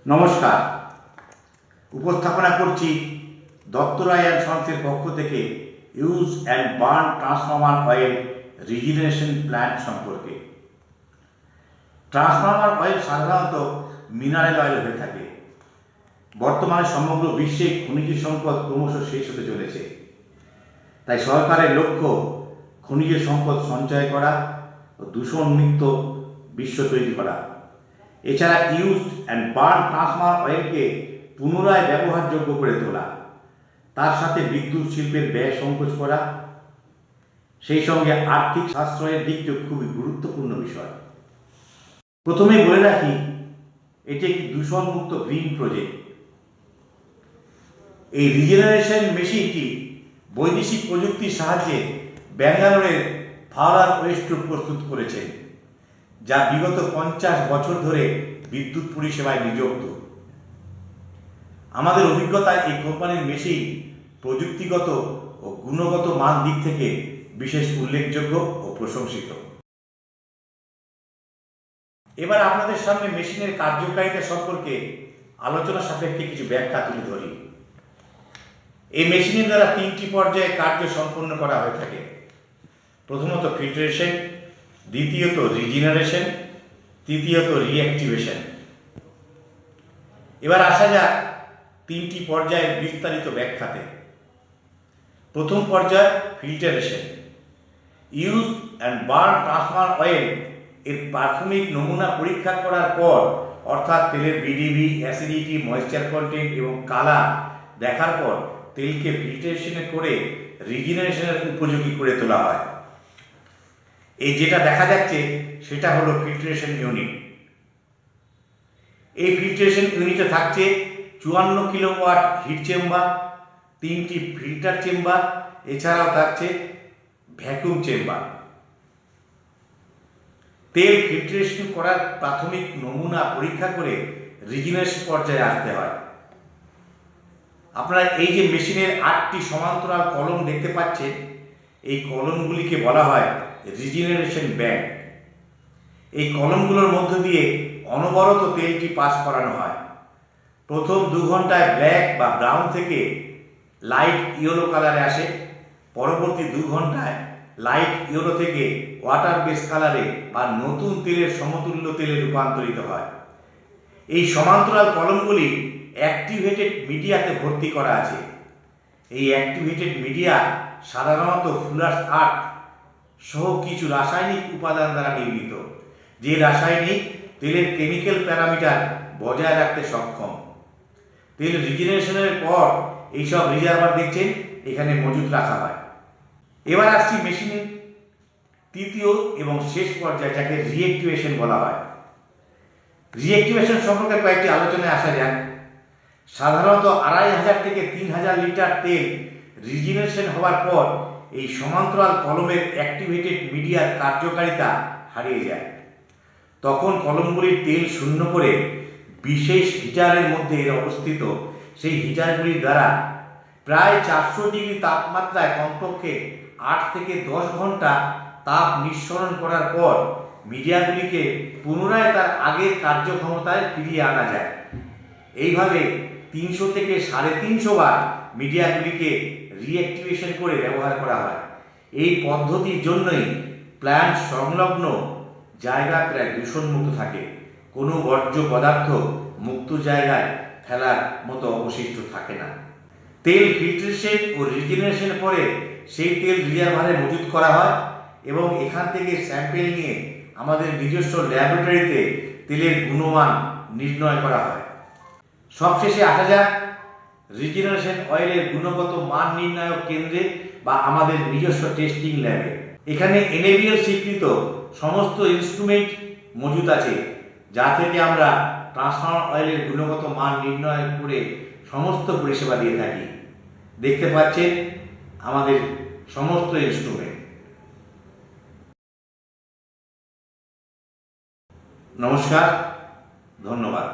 নমস্কার। উপস্থাপনা করছি দত্ত রায় অ্যান্ড সন্সের পক্ষ থেকে use and burn transformer oil regeneration plant সম্পর্কে। ট্রান্সফর্মার অয়েল সাধারণত মিনারেল অয়েল হয়ে থাকে। বর্তমানে সমগ্র বিশ্বে খনিজ সম্পদ ক্রমশ শেষ হতে চলেছে, তাই সরকারের লক্ষ্য খনিজ সম্পদ সঞ্চয় করা ও দূষণমুক্ত বিশ্ব তৈরি করা। এছাড়া ইউজ অ্যান্ড বার্ন ট্রান্সফর্মার অয়েলকে পুনরায় ব্যবহারযোগ্য করে তোলা, তার সাথে বিদ্যুৎ শিল্পের ব্যয় সংকোচ করা, সেই সঙ্গে আর্থিক সাশ্রয়ের দিকটিও খুবই গুরুত্বপূর্ণ বিষয়। প্রথমেই বলে রাখি, এটি একটি দূষণমুক্ত গ্রিন প্রজেক্ট। এই রিজেনারেশন মেশিনটি বৈদেশিক প্রযুক্তির সাহায্যে ব্যাঙ্গালোরের ভাওলার ওয়েস্ট গ্রুপ প্রস্তুত করেছেন, যা বিগত 50 বছর ধরে বিদ্যুৎ পরিষেবায় নিযুক্ত। আমাদের অভিজ্ঞতায় এই কোম্পানির মেশিন প্রযুক্তিগত ও গুণগত মান দিক থেকে বিশেষ উল্লেখযোগ্য ও প্রশংসিত। এবার আপনাদের সামনে মেশিনের কার্যকারিতা সম্পর্কে আলোচনা সাপেক্ষে কিছু ব্যাখ্যা তুলে ধরি। এই মেশিনের দ্বারা 3টি পর্যায়ে কার্য সম্পন্ন করা হয়ে থাকে। প্রথমত ফিল্ট্রেশন, দ্বিতীয়ত রিজেনারেশন, তৃতীয়ত রিঅ্যাক্টিভেশন। এবার আসা যাক 3টি পর্যায়ের বিস্তারিত ব্যাখ্যাতে। প্রথম পর্যায় filtration. Use and burn transformer oil এর প্রাথমিক নমুনা পরীক্ষা করার পর, অর্থাৎ তেলের বিডিবি, অ্যাসিডিটি, ময়েশ্চার কন্টেন্ট এবং কালার দেখার পর তেলকে ফিল্ট্রেশন করে রিজেনারেশনের উপযোগী করে তোলা হয়। এই যেটা দেখা যাচ্ছে সেটা হলো ফিল্ট্রেশন ইউনিট। এই ফিল্ট্রেশন ইউনিটে থাকছে 54 কিলোওয়াট হিট চেম্বার, 3টি ফিল্টার চেম্বার, এছাড়াও থাকছে ভ্যাকুয়াম চেম্বার। তেল ফিল্ট্রেশন করার প্রাথমিক নমুনা পরীক্ষা করে রিজেনারেশন পর্যায়ে আসতে হয়। আপনারা এই যে মেশিনের 8টি সমান্তরাল কলম দেখতে পাচ্ছেন, এই কলমগুলিকে বলা হয় রিজেনারেশন ব্যাংক। এই কলমগুলোর মধ্য দিয়ে অনবরত তেলটি পাস করানো হয়। প্রথম 2 ঘন্টায় ব্ল্যাক বা ব্রাউন থেকে লাইট ইয়েলো কালারে আসে, পরবর্তী 2 ঘন্টায় লাইট ইয়েলো থেকে ওয়াটার বেস কালারে বা নতুন তেলের সমতুল্য তেলে রূপান্তরিত হয়। এই সমান্তরাল কলমগুলি অ্যাক্টিভেটেড মিডিয়াতে ভর্তি করা আছে। এই অ্যাক্টিভেটেড মিডিয়া সাধারণত ফুলার্স আর্থ সহ কিছু রাসায়নিক উপাদান দ্বারা নির্মিত, যে রাসায়নিক তেলের কেমিক্যাল প্যারামিটার বজায় রাখতে সক্ষম। তেল রিজেনারেশনের পর এইসব রিজার্ভার দেখছেন এখানে মজুত রাখা হয়। এবার আসছি মেশিনের তৃতীয় এবং শেষ পর্যায়ে, যাকে রিঅ্যাক্টিভেশন বলা হয়। রিঅ্যাক্টিভেশন সম্পর্কে কয়েকটি আলোচনায় আসা যাক। সাধারণত 2500 থেকে 3000 লিটার তেল রিজেনারেশন হওয়ার পর এই সমান্তরাল কলমের অ্যাক্টিভেটেড মিডিয়ার কার্যকারিতা হারিয়ে যায়। তখন কলমগুলির তেল শূন্য করে বিশেষ হিটারের মধ্যে অবস্থিত সেই হিটারগুলির দ্বারা প্রায় 400 ডিগ্রি তাপমাত্রায় কমপক্ষে 8 থেকে 10 ঘন্টা তাপ নিঃসরণ করার পর মিডিয়াগুলিকে পুনরায় তার আগের কার্যক্ষমতায় ফিরিয়ে আনা যায়। এইভাবে 300 থেকে 350 বার মিডিয়াগুলিকে রিঅ্যাক্টিভেশন করে ব্যবহার করা হয়। এই পদ্ধতির জন্যই প্ল্যান্ট সংলগ্ন জায়গা প্রায় দূষণমুক্ত থাকে। কোনো বর্জ্য পদার্থ মুক্ত জায়গায় ফেলার মতো অবশিষ্ট থাকে না। তেল ফিল্ট্রেশন ও রিজেনারেশনের পরে সেই তেল রিজার্ভারে মজুত করা হয় এবং এখান থেকে স্যাম্পেল নিয়ে আমাদের নিজস্ব ল্যাবরেটরিতে তেলের গুণমান নির্ণয় করা হয়। সবশেষে আসা যাক রিজেনারেশন অয়েলের গুণগত মান নির্ণায়ক কেন্দ্রে বা আমাদের নিজস্ব টেস্টিং ল্যাবে। এখানে NABL স্বীকৃত সমস্ত ইনস্ট্রুমেন্ট মজুত আছে, যা থেকে আমরা ট্রান্সফর্মার অয়েলের গুণগত মান নির্ণয় করে সমস্ত পরিষেবা দিয়ে থাকি। দেখতে পাচ্ছেন আমাদের সমস্ত ইনস্ট্রুমেন্ট। নমস্কার, ধন্যবাদ।